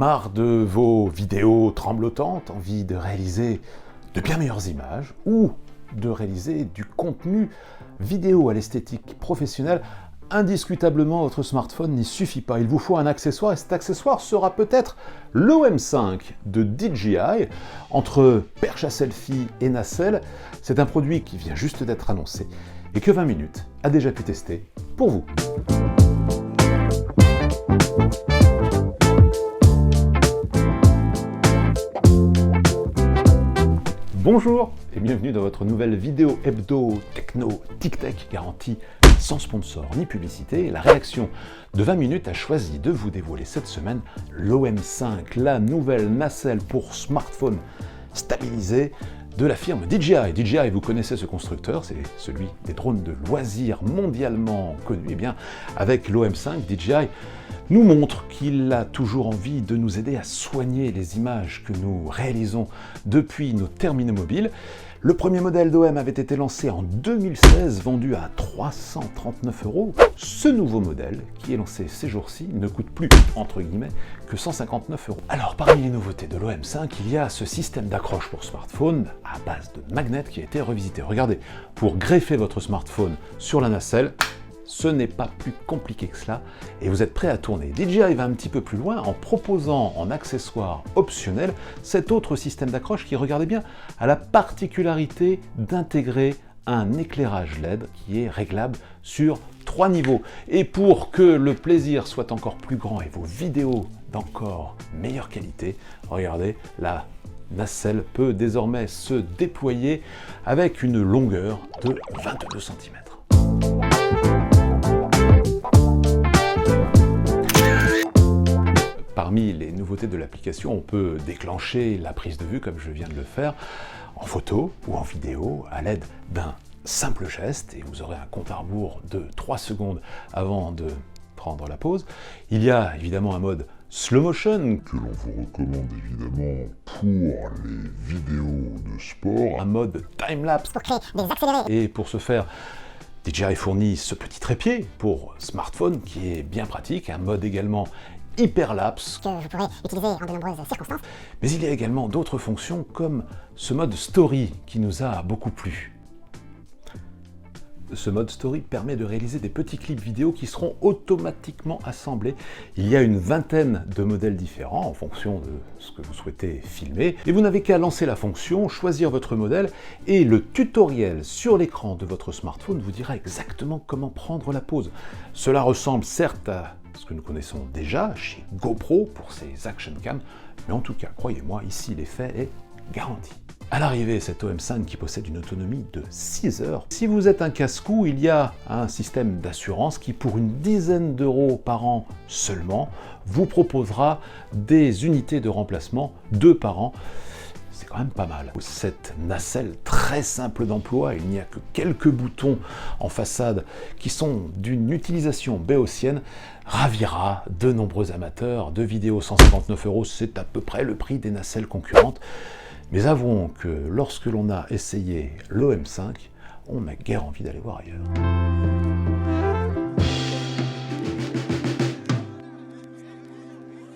marre de vos vidéos tremblotantes, envie de réaliser de bien meilleures images ou de réaliser du contenu vidéo à l'esthétique professionnelle, indiscutablement votre smartphone n'y suffit pas. Il vous faut un accessoire et cet accessoire sera peut-être l'OM5 de DJI. Entre perche à selfie et nacelle, c'est un produit qui vient juste d'être annoncé et que 20 minutes a déjà pu tester pour vous. Bonjour et bienvenue dans votre nouvelle vidéo hebdo techno tic-tac garantie sans sponsor ni publicité. La réaction de 20 minutes a choisi de vous dévoiler cette semaine l'OM5, la nouvelle nacelle pour smartphone stabilisé de la firme DJI. DJI, vous connaissez ce constructeur, c'est celui des drones de loisirs mondialement connu. Et bien, avec l'OM5, DJI nous montre qu'il a toujours envie de nous aider à soigner les images que nous réalisons depuis nos terminaux mobiles. Le premier modèle d'OM avait été lancé en 2016, vendu à 339 €. Ce nouveau modèle, qui est lancé ces jours-ci, ne coûte plus, entre guillemets, que 159 €. Alors, parmi les nouveautés de l'OM5, il y a ce système d'accroche pour smartphone à base de magnets qui a été revisité. Regardez, pour greffer votre smartphone sur la nacelle, ce n'est pas plus compliqué que cela et vous êtes prêt à tourner. DJI va un petit peu plus loin en proposant en accessoire optionnel cet autre système d'accroche qui, regardez bien, a la particularité d'intégrer un éclairage LED qui est réglable sur 3 niveaux. Et pour que le plaisir soit encore plus grand et vos vidéos d'encore meilleure qualité, regardez, la nacelle peut désormais se déployer avec une longueur de 22 cm. Parmi les nouveautés de l'application, on peut déclencher la prise de vue, comme je viens de le faire, en photo ou en vidéo, à l'aide d'un simple geste, et vous aurez un compte à rebours de 3 secondes avant de prendre la pause. Il y a évidemment un mode slow motion, que l'on vous recommande évidemment pour les vidéos de sport. un mode time-lapse, pour créer des accélérés. et pour ce faire, DJI fournit ce petit trépied pour smartphone qui est bien pratique, un mode également hyperlapse, Que vous pourrez utiliser en de nombreuses circonstances. mais il y a également d'autres fonctions comme ce mode story qui nous a beaucoup plu. Ce mode story permet de réaliser des petits clips vidéo qui seront automatiquement assemblés. Il y a une vingtaine de modèles différents en fonction de ce que vous souhaitez filmer. Et vous n'avez qu'à lancer la fonction, choisir votre modèle et le tutoriel sur l'écran de votre smartphone vous dira exactement comment prendre la pose. Cela ressemble certes à ce que nous connaissons déjà chez GoPro pour ses action cam, mais en tout cas, croyez-moi, ici l'effet est garanti. À l'arrivée, cet OM5 qui possède une autonomie de 6 heures. Si vous êtes un casse-cou, il y a un système d'assurance qui, pour une dizaine d'euros par an seulement, vous proposera des unités de remplacement 2 par an. C'est quand même pas mal. Cette nacelle très simple d'emploi, il n'y a que quelques boutons en façade qui sont d'une utilisation béotienne, ravira de nombreux amateurs de vidéos. 159 €, c'est à peu près le prix des nacelles concurrentes. Mais avouons que lorsque l'on a essayé l'OM5, on n'a guère envie d'aller voir ailleurs.